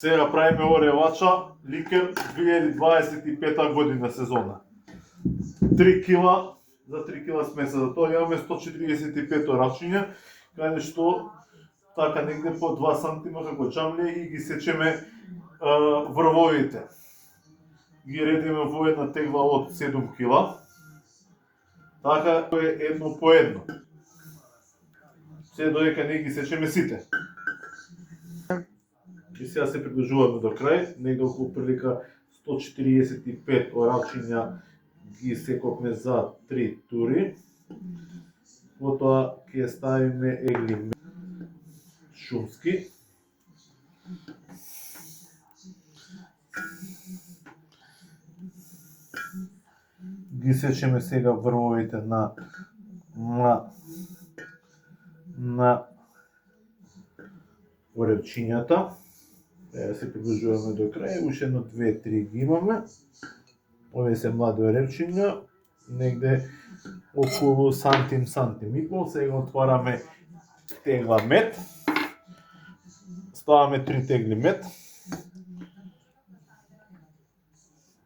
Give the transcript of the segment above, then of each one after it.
Сега правиме оревача, ликер 2025 година сезона. 3 кила, за 3 кила смеса, за тоа имаме 145 орачиња, каде што така негде по 2 см како чамле и ги сечеме врвовите. Ги редиме во една тегла од 7 кила. Така е едно по едно. Се додека не ги сечеме сите. И сега се приближуваме до крај, негде околу прилика 145 орачиња ги сековме за 3 тури. Потоа ќе ставиме егли шумски. Ги сечеме сега врвовите на оревчињата. Се приближуваме до крај, уште едно 2-3 ги имаме. Овие се млади оревчиња, негде околу сантим и пол. Сега отвараме тегла мед. Ставаме 3 тегли мед.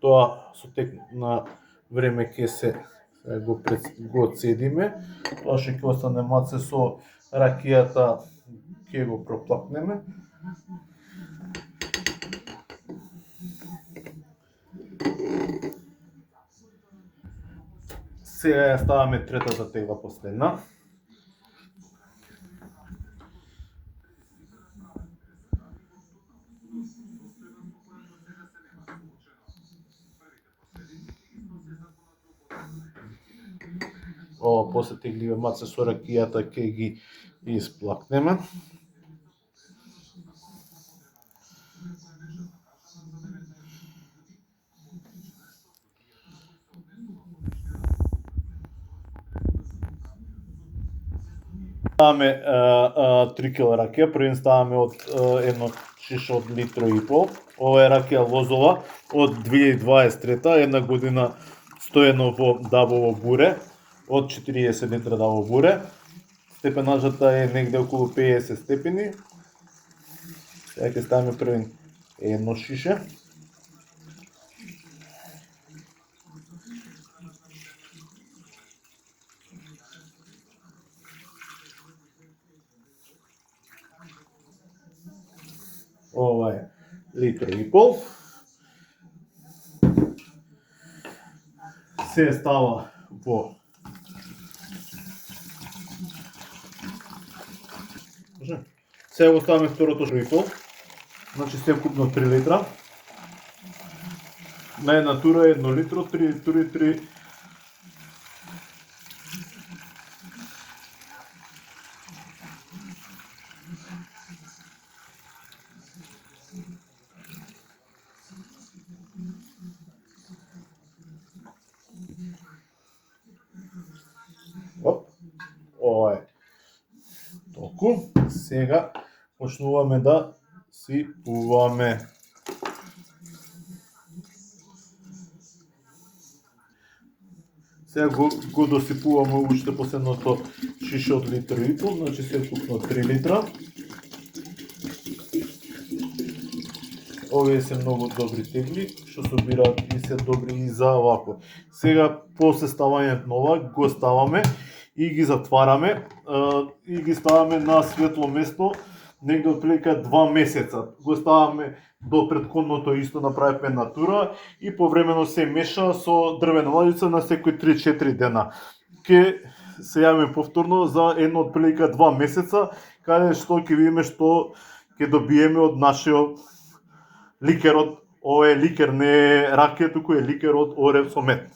Тоа со тек на време ќе се го цедиме. Тоа што ќе остане маце со ракијата ќе го проплакнеме. Сега ја ставаме третата тегла последна. Ова после тегливе маце со ракијата ќе ги исплакнеме. Ставаме 3 кг ракија, првен ставаме од едно шише од литро и пол. Ова е ракија лозова од 2023, една година стоено во дабово буре, од 40 литра дабово буре. Степенажата е негде околу 50 степени. Сега ќе ставиме првен едно шише. Ова е литро и пол. Се става во Сега го ставаме второто и пол. Значи се вкупно 3 литра. На една тура е 1 литро, 3 тури, 3. Ова е толку. Сега почнуваме да сипуваме. Сега го досипуваме уште последното шише од литро и пол, значи се вкупно 3 литра. Овие се многу добри тегли, што собираат и се добри и за вако. Сега после ставањето на ова го ставаме и ги затвараме и ги ставаме на светло место негде од прилика 2 месеца. Го ставаме до претходното исто направивме натура и повремено се меша со дрвена ладица на секој 3-4 дена. Ке се јавиме повторно за едно од прилика 2 месеца, каде што ќе видиме што ќе добиеме од нашиот ликерот. Ова е ликер, не е ракија, туку е ликер од орев со мед.